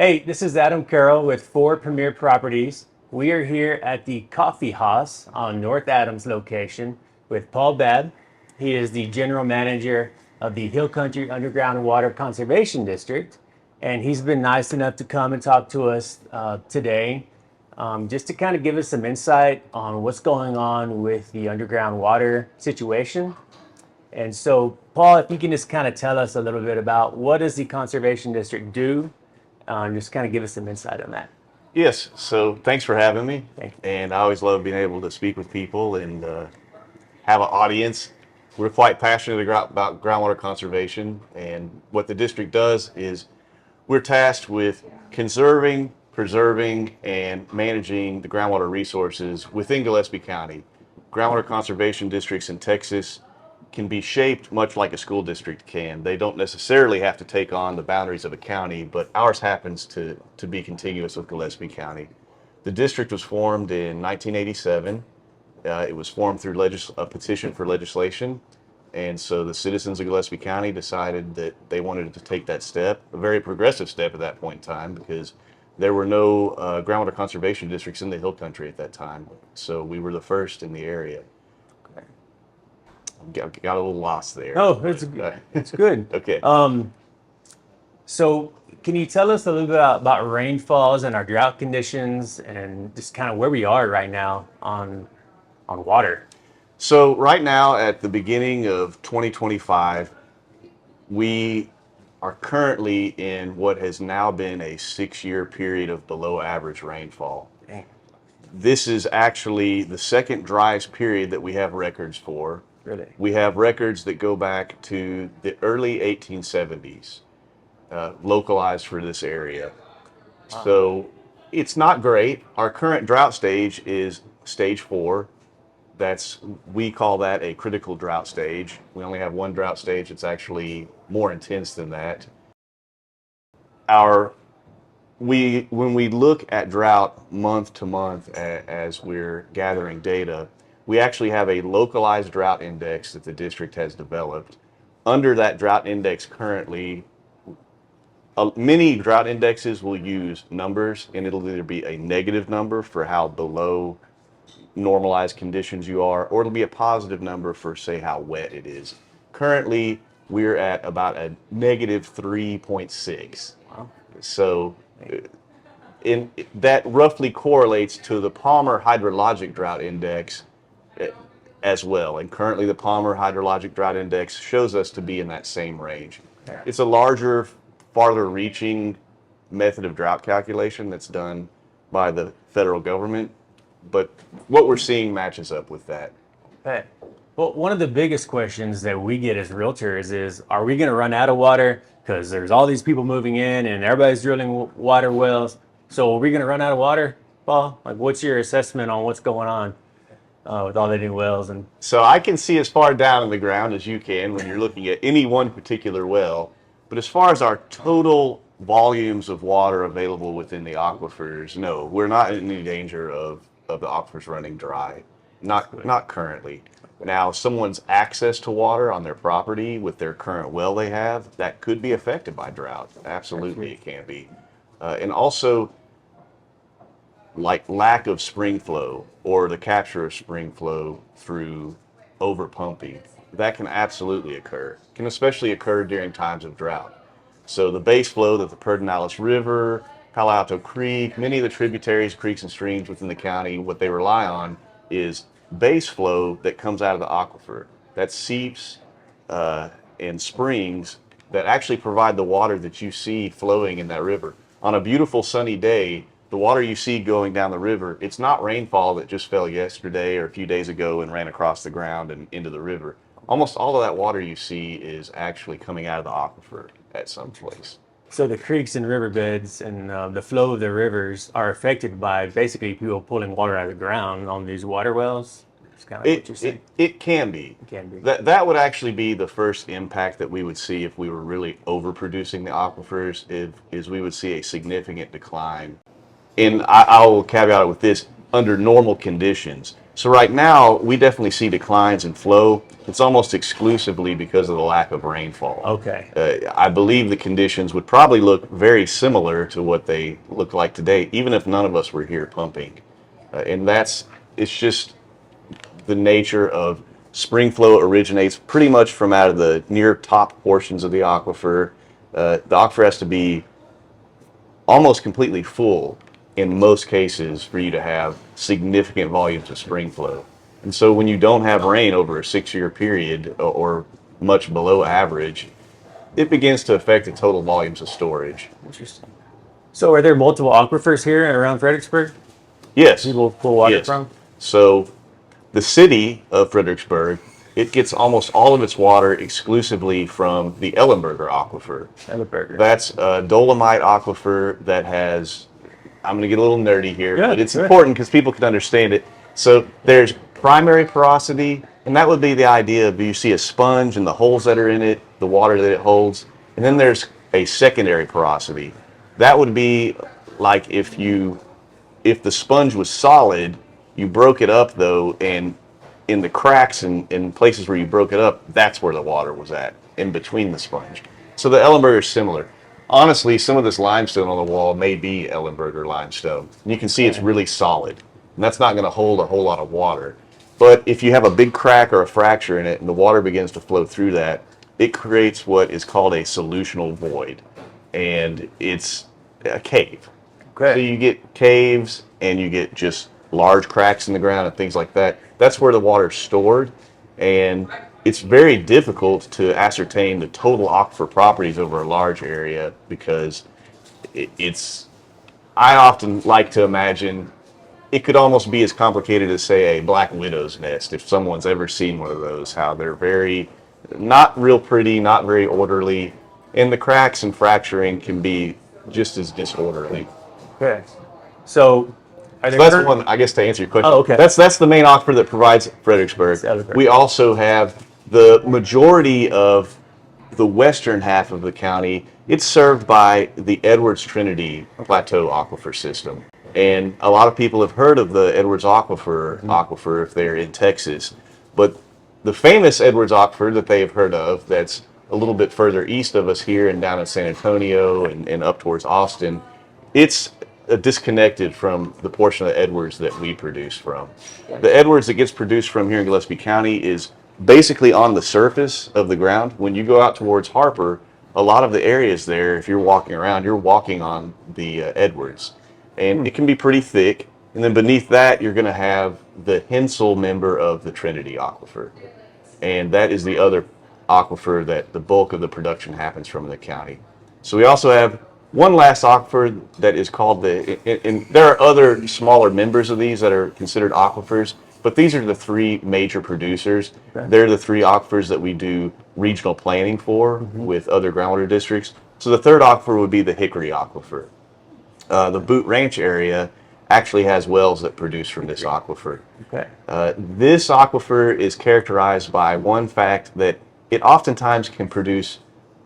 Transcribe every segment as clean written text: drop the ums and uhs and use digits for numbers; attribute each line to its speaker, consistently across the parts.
Speaker 1: Hey, this is Adam Carroll with Four Premier Properties. We are here at the Coffee House on North Adams location with Paul Babb. He is the general manager of the Hill Country Underground Water Conservation District, and he's been nice enough to come and talk to us today, just to kind of give us some insight on what's going on with the underground water situation. And so, Paul, if you can just kind of tell us a little bit about what does the Conservation District do, just kind of give us some insight on that.
Speaker 2: Yes, so thanks for having me.
Speaker 1: Thank you.
Speaker 2: And I always love being able to speak with people and have an audience. We're quite passionate about groundwater conservation, and what the district does is we're tasked with conserving, preserving, and managing the groundwater resources within Gillespie County. Groundwater conservation districts in Texas can be shaped much like a school district can. They don't necessarily have to take on the boundaries of a county, but ours happens to be contiguous with Gillespie County. The district was formed in 1987. It was formed through a petition for legislation. And so the citizens of Gillespie County decided that they wanted to take that step, a very progressive step at that point in time, because there were no groundwater conservation districts in the Hill Country at that time. So we were the first in the area. Got a little lost there.
Speaker 1: Oh, it's good.
Speaker 2: Okay.
Speaker 1: So, can you tell us a little bit about rainfalls and our drought conditions, and just kind of where we are right now on water?
Speaker 2: So right now, at the beginning of 2025, we are currently in what has now been a 6-year period of below average rainfall.
Speaker 1: Dang.
Speaker 2: This is actually the second driest period that we have records for.
Speaker 1: Really?
Speaker 2: We have records that go back to the early 1870s, localized for this area.
Speaker 1: Wow.
Speaker 2: So it's not great. Our current drought stage is stage 4. We call that a critical drought stage. We only have one drought stage. It's actually more intense than that. When we look at drought month to month as we're gathering data, we actually have a localized drought index that the district has developed. Under that drought index currently, many drought indexes will use numbers, and it'll either be a negative number for how below normalized conditions you are, or it'll be a positive number for, say, how wet it is. Currently, we're at about a negative 3.6.
Speaker 1: Wow.
Speaker 2: So that roughly correlates to the Palmer Hydrologic Drought Index as well. And currently the Palmer Hydrologic Drought Index shows us to be in that same range.
Speaker 1: Okay.
Speaker 2: It's a larger, farther reaching method of drought calculation that's done by the federal government, but what we're seeing matches up with that.
Speaker 1: Okay. Well, one of the biggest questions that we get as realtors is, are we going to run out of water? Because there's all these people moving in and everybody's drilling water wells. So are we going to run out of water, Paul? Like, what's your assessment on what's going on with all the new wells? And
Speaker 2: So I can see as far down in the ground as you can when you're looking at any one particular well. But as far as our total volumes of water available within the aquifers, no, we're not in any danger of the aquifers running dry. Not currently. Now, someone's access to water on their property with their current well they have, that could be affected by drought. Absolutely, it can be. And also, like lack of spring flow or the capture of spring flow through overpumping, that can absolutely occur. Can especially occur during times of drought. So the base flow that the Pedernales River, Palo Alto Creek, many of the tributaries, creeks, and streams within the county, what they rely on is base flow that comes out of the aquifer. That seeps and springs that actually provide the water that you see flowing in that river. On a beautiful sunny day, the water you see going down the river, it's not rainfall that just fell yesterday or a few days ago and ran across the ground and into the river. Almost all of that water you see is actually coming out of the aquifer at some place.
Speaker 1: so the creeks and riverbeds and the flow of the rivers are affected by basically people pulling water out of the ground on these water wells. It's kind of like what you're saying.
Speaker 2: It can be.
Speaker 1: It can be.
Speaker 2: That would actually be the first impact that we would see if we were really overproducing the aquifers, is we would see a significant decline. And I will caveat it with this: under normal conditions, So right now, we definitely see declines in flow. It's almost exclusively because of the lack of rainfall.
Speaker 1: Okay.
Speaker 2: I believe the conditions would probably look very similar to what they look like today, even if none of us were here pumping. And it's just the nature of spring flow originates pretty much from out of the near top portions of the aquifer. The aquifer has to be almost completely full in most cases for you to have significant volumes of spring flow. And so when you don't have rain over a 6-year period or much below average, it begins to affect the total volumes of storage.
Speaker 1: Interesting. So are there multiple aquifers here around Fredericksburg
Speaker 2: Yes.
Speaker 1: people pull water
Speaker 2: Yes.
Speaker 1: from?
Speaker 2: So the city of Fredericksburg, it gets almost all of its water exclusively from the Ellenberger aquifer.
Speaker 1: Ellenberger.
Speaker 2: That's a dolomite aquifer that has, I'm going to get a little nerdy here,
Speaker 1: Yeah,
Speaker 2: but it's
Speaker 1: good.
Speaker 2: important because people can understand it. So there's primary porosity, and that would be the idea of you see a sponge and the holes that are in it, the water that it holds. And then there's a secondary porosity. That would be like if the sponge was solid, you broke it up though, and in the cracks and in places where you broke it up, that's where the water was at, in between the sponge. So the Ellenberger is similar. Honestly, some of this limestone on the wall may be Ellenberger limestone. You can see it's really solid, and that's not going to hold a whole lot of water. But if you have a big crack or a fracture in it and the water begins to flow through that, it creates what is called a solutional void, and it's a cave. So
Speaker 1: Okay.
Speaker 2: you get caves and you get just large cracks in the ground and things like that. That's where the water's stored, and it's very difficult to ascertain the total aquifer properties over a large area because it's. I often like to imagine it could almost be as complicated as, say, a black widow's nest. If someone's ever seen one of those, how they're very, not real pretty, not very orderly, and the cracks and fracturing can be just as disorderly.
Speaker 1: Okay. So are there
Speaker 2: So that's
Speaker 1: current-
Speaker 2: one, I guess, to answer your question.
Speaker 1: Oh, okay.
Speaker 2: That's the main aquifer that provides Fredericksburg.
Speaker 1: Fredericksburg.
Speaker 2: We also have the majority of the western half of the county. It's served by the Edwards Trinity Plateau Aquifer System. And a lot of people have heard of the Edwards aquifer if they're in Texas. But the famous Edwards aquifer that they have heard of, that's a little bit further east of us here and down in San Antonio and up towards Austin, it's disconnected from the portion of the Edwards that we produce from. The Edwards that gets produced from here in Gillespie County is basically on the surface of the ground. When you go out towards Harper, a lot of the areas there, if you're walking around, you're walking on the Edwards. And it can be pretty thick. And then beneath that, you're going to have the Hensel member of the Trinity Aquifer. And that is the other aquifer that the bulk of the production happens from in the county. So we also have one last aquifer that is called and there are other smaller members of these that are considered aquifers, but these are the three major producers.
Speaker 1: Okay.
Speaker 2: They're the three aquifers that we do regional planning for with other groundwater districts. So the third aquifer would be the Hickory Aquifer. The Boot Ranch area actually has wells that produce from this aquifer.
Speaker 1: Okay.
Speaker 2: This aquifer is characterized by one fact that it oftentimes can produce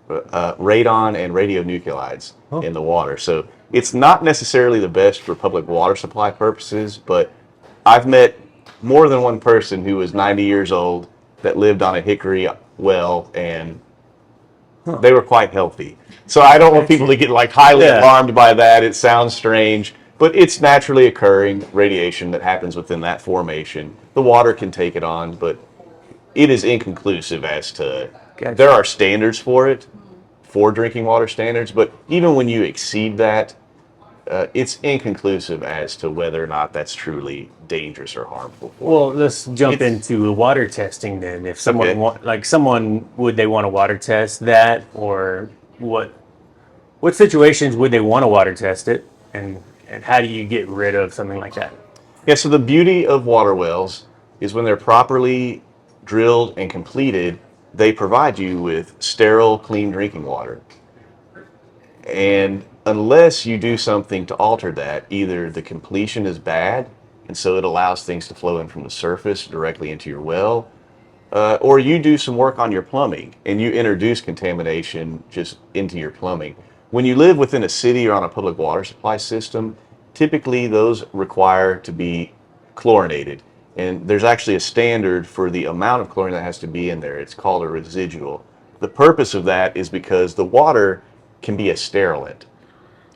Speaker 2: radon and radionuclides in the water. So it's not necessarily the best for public water supply purposes, but I've met more than one person who was 90 years old that lived on a hickory well, and they were quite healthy. So I don't want people to get like highly alarmed by that. It sounds strange, but it's naturally occurring radiation that happens within that formation. The water can take it on, but it is inconclusive as to,
Speaker 1: Gotcha.
Speaker 2: There are standards for it, for drinking water standards, but even when you exceed that, it's inconclusive as to whether or not that's truly dangerous or harmful for you.
Speaker 1: Well, let's jump into water testing then. If someone would they want to water test that, or what situations would they want to water test it, and how do you get rid of something like that?
Speaker 2: Yeah, so the beauty of water wells is when they're properly drilled and completed, they provide you with sterile, clean drinking water. And unless you do something to alter that, either the completion is bad, and so it allows things to flow in from the surface directly into your well, or you do some work on your plumbing and you introduce contamination just into your plumbing. When you live within a city or on a public water supply system, typically those require to be chlorinated. And there's actually a standard for the amount of chlorine that has to be in there. It's called a residual. The purpose of that is because the water can be a sterilant.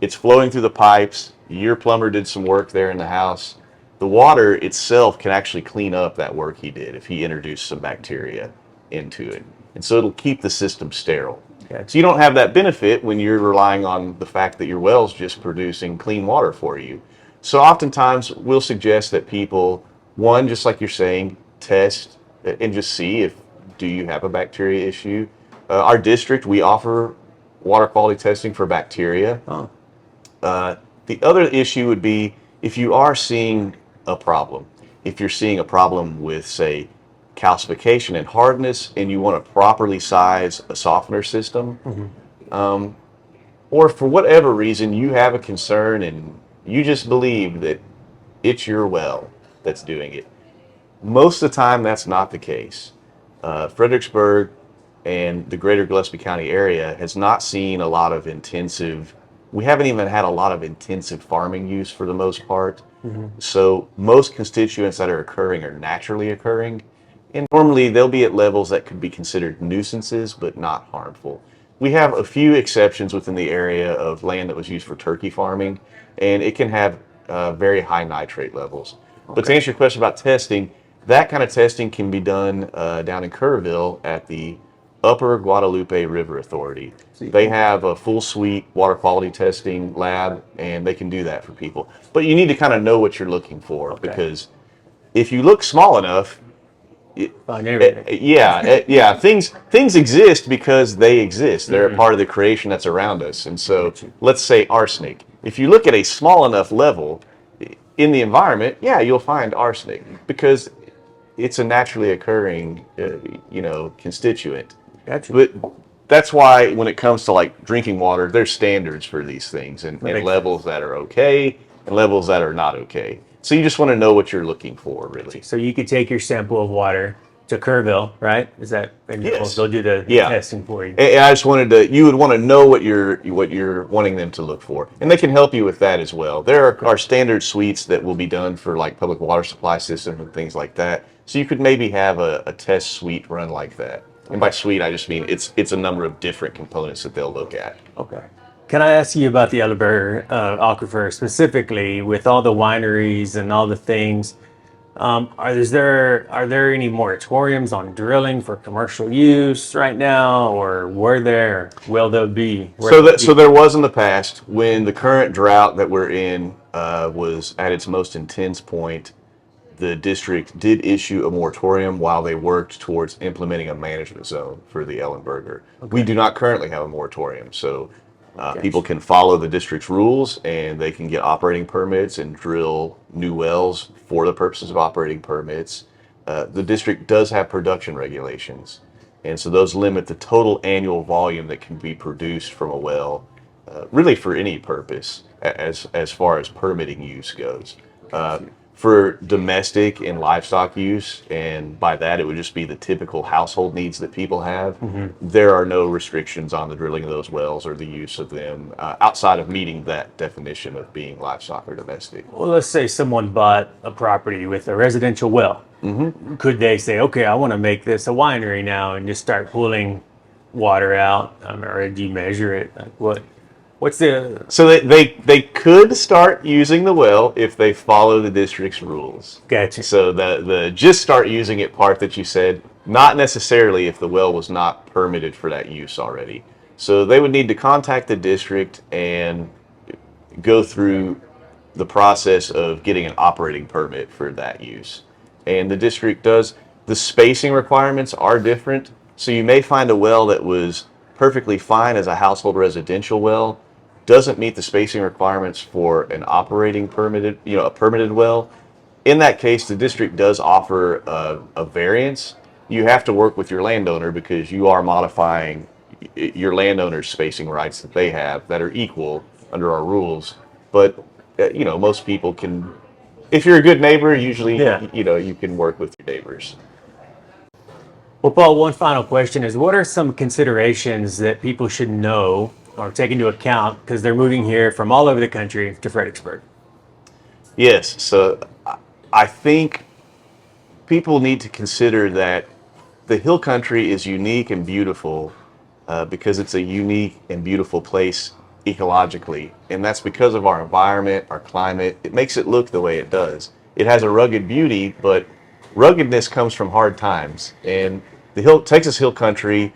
Speaker 2: It's flowing through the pipes. Your plumber did some work there in the house. The water itself can actually clean up that work he did if he introduced some bacteria into it. And so it'll keep the system sterile.
Speaker 1: Okay.
Speaker 2: So you don't have that benefit when you're relying on the fact that your well's just producing clean water for you. So oftentimes we'll suggest that people, one, just like you're saying, test and just see if do you have a bacteria issue. Our district, we offer water quality testing for bacteria.
Speaker 1: Oh.
Speaker 2: The other issue would be if you are seeing a problem. If you're seeing a problem with, say, calcification and hardness, and you want to properly size a softener system, or for whatever reason you have a concern and you just believe that it's your well that's doing it. Most of the time, that's not the case. Fredericksburg and the greater Gillespie County area has not seen a lot of intensive, we haven't even had a lot of intensive farming use for the most part. So most constituents that are occurring are naturally occurring. And normally they'll be at levels that could be considered nuisances, but not harmful. We have a few exceptions within the area of land that was used for turkey farming, and it can have very high nitrate levels. But to answer your question about testing, that kind of testing can be done down in Kerrville at the Upper Guadalupe River Authority. They have a full suite water quality testing lab, and they can do that for people. But you need to kind of know what you're looking for, because if you look small enough, things exist because they exist. They're a part of the creation that's around us. And so let's say arsenic. If you look at a small enough level in the environment, you'll find arsenic because it's a naturally occurring, constituent.
Speaker 1: Gotcha.
Speaker 2: But that's why when it comes to like drinking water, there's standards for these things and levels that are okay and levels that are not okay. So you just want to know what you're looking for, really.
Speaker 1: So you could take your sample of water to Kerrville, right? Is that? And
Speaker 2: Yes.
Speaker 1: they'll do the testing for you.
Speaker 2: And I just wanted to. You would want to know what you're wanting them to look for, and they can help you with that as well. There are standard suites that will be done for like public water supply systems and things like that. So you could maybe have a test suite run like that. And by suite, I just mean it's a number of different components that they'll look at.
Speaker 1: Okay. Can I ask you about the Ellenberger aquifer specifically, with all the wineries and all the things? Are there any moratoriums on drilling for commercial use right now, or will there be?
Speaker 2: So there was in the past when the current drought that we're in was at its most intense point. The district did issue a moratorium while they worked towards implementing a management zone for the Ellenberger. We do not currently have a moratorium, so people can follow the district's rules and they can get operating permits and drill new wells for the purposes of operating permits. The district does have production regulations, and so those limit the total annual volume that can be produced from a well, really for any purpose as far as permitting use goes. For domestic and livestock use, and by that it would just be the typical household needs that people have, there are no restrictions on the drilling of those wells or the use of them outside of meeting that definition of being livestock or domestic.
Speaker 1: Well, let's say someone bought a property with a residential well. Could they say, okay, I want to make this a winery now, and just start pulling water out? Or do you measure it? Like what's the...
Speaker 2: So they could start using the well if they follow the district's rules.
Speaker 1: Gotcha.
Speaker 2: So the just start using it part that you said, not necessarily if the well was not permitted for that use already. So they would need to contact the district and go through the process of getting an operating permit for that use. And the district does, the spacing requirements are different. So you may find a well that was perfectly fine as a household residential well, doesn't meet the spacing requirements for an operating permitted, a permitted well. In that case, the district does offer a variance. You have to work with your landowner because you are modifying your landowner's spacing rights that they have that are equal under our rules. But, most people can, if you're a good neighbor, usually, you can work with your neighbors.
Speaker 1: Well, Paul, one final question is, what are some considerations that people should know or take into account because they're moving here from all over the country to Fredericksburg?
Speaker 2: Yes, so I think people need to consider that the hill country is unique and beautiful because it's a unique and beautiful place ecologically. And that's because of our environment, our climate. It makes it look the way it does. It has a rugged beauty, but ruggedness comes from hard times. And Texas hill country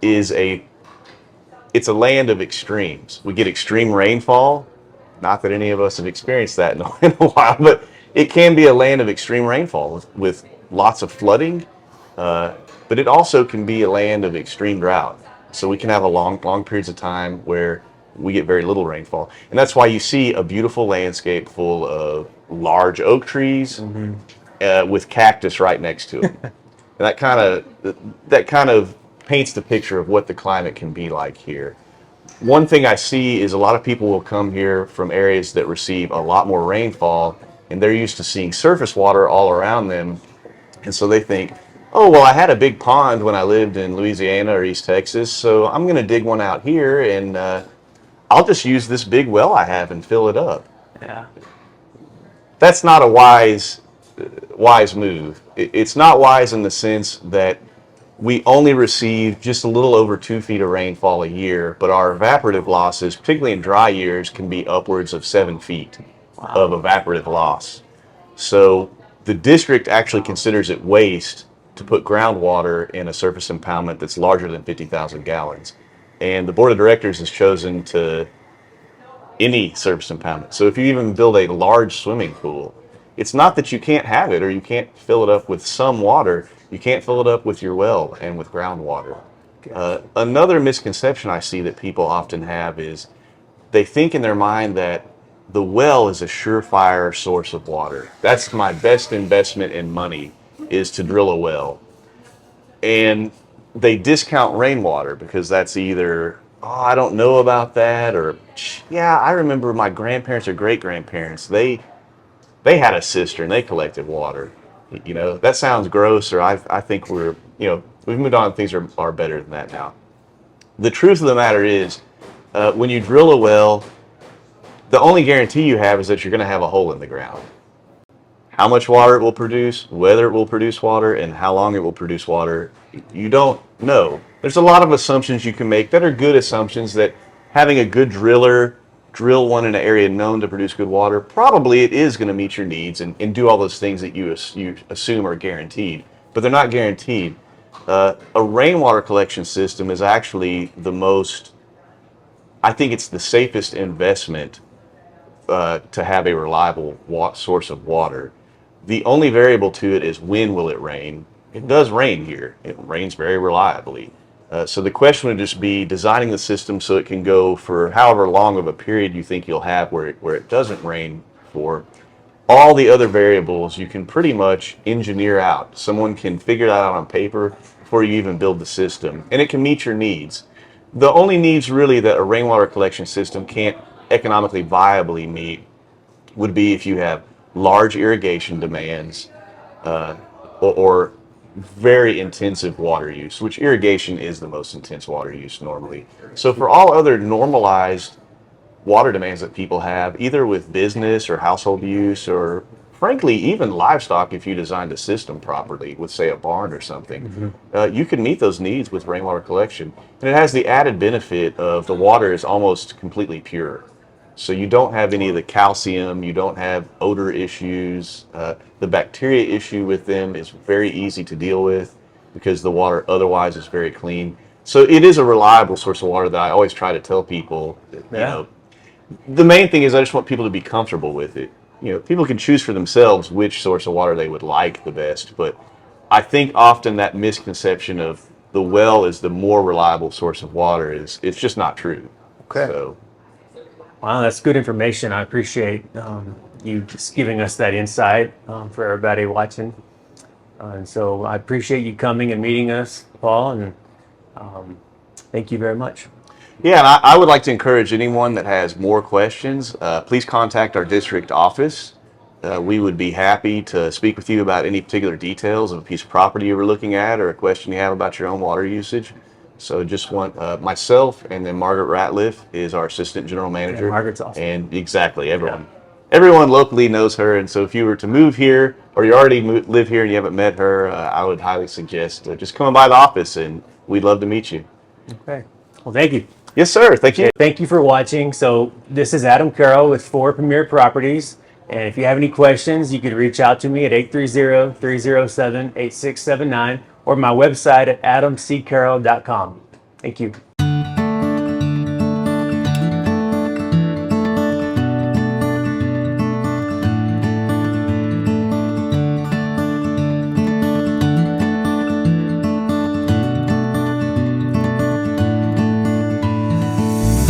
Speaker 2: is it's a land of extremes. We get extreme rainfall. Not that any of us have experienced that in a while, but it can be a land of extreme rainfall with lots of flooding. But it also can be a land of extreme drought. So we can have a long periods of time where we get very little rainfall. And that's why you see a beautiful landscape full of large oak trees with cactus right next to them. And that kind of paints the picture of what the climate can be like here. One thing I see is a lot of people will come here from areas that receive a lot more rainfall, and they're used to seeing surface water all around them. And so they think, oh, well, I had a big pond when I lived in Louisiana or East Texas, so I'm going to dig one out here, and I'll just use this big well I have and fill it up.
Speaker 1: Yeah.
Speaker 2: That's not a wise move. It's not wise in the sense that we only receive just a little over 2 feet of rainfall a year, but our evaporative losses, particularly in dry years, can be upwards of 7 feet of evaporative loss. So the district actually considers it waste to put groundwater in a surface impoundment that's larger than 50,000 gallons. And the board of directors has chosen to any surface impoundment. So if you even build a large swimming pool, it's not that you can't have it or you can't fill it up with some water. You can't fill it up with your well and with groundwater. Another misconception I see that people often have is they think in their mind that the well is a surefire source of water. That's my best investment in money, is to drill a well. And they discount rainwater because that's either, oh, I don't know about that, or, yeah, I remember my grandparents or great-grandparents, they had a cistern, they collected water. You know, that sounds gross, or I think we've moved on, things are better than that now. The truth of the matter is, when you drill a well, the only guarantee you have is that you're going to have a hole in the ground. How much water it will produce, whether it will produce water, and how long it will produce water, you don't know. There's a lot of assumptions you can make that are good assumptions, that having a good driller drill one in an area known to produce good water, probably it is going to meet your needs and do all those things that you assume are guaranteed, but they're not guaranteed. A rainwater collection system is actually I think it's the safest investment to have a reliable source of water. The only variable to it is when will it rain. It does rain here. It rains very reliably. So the question would just be designing the system so it can go for however long of a period you think you'll have where it doesn't rain for. All the other variables you can pretty much engineer out. Someone can figure that out on paper before you even build the system, and it can meet your needs. The only needs really that a rainwater collection system can't economically viably meet would be if you have large irrigation demands or very intensive water use, which irrigation is the most intense water use normally. So for all other normalized water demands that people have, either with business or household use, or frankly even livestock, if you designed a system properly with, say, a barn or something, you can meet those needs with rainwater collection. And it has the added benefit of the water is almost completely pure. So you don't have any of the calcium, you don't have odor issues. The bacteria issue with them is very easy to deal with because the water otherwise is very clean. So it is a reliable source of water that I always try to tell people. The main thing is I just want people to be comfortable with it. People can choose for themselves which source of water they would like the best, but I think often that misconception of the well is the more reliable source of water it's just not true.
Speaker 1: Okay.
Speaker 2: So.
Speaker 1: Wow, that's good information. I appreciate you just giving us that insight for everybody watching. And so I appreciate you coming and meeting us, Paul, and thank you very much.
Speaker 2: Yeah, and I would like to encourage anyone that has more questions, please contact our district office. We would be happy to speak with you about any particular details of a piece of property you were looking at or a question you have about your own water usage. So just want myself, and then Margaret Ratliff is our assistant general manager.
Speaker 1: Yeah, Margaret's awesome.
Speaker 2: And exactly, everyone. everyone locally knows her, and so if you were to move here or you already live here and you haven't met her, I would highly suggest just coming by the office, and we'd love to meet you.
Speaker 1: Okay. Well, thank you.
Speaker 2: Yes, sir. Thank you.
Speaker 1: Okay, thank you for watching. So this is Adam Carroll with 4 Premier Properties. And if you have any questions, you can reach out to me at 830-307-8679 or my website at adamccarroll.com. Thank you.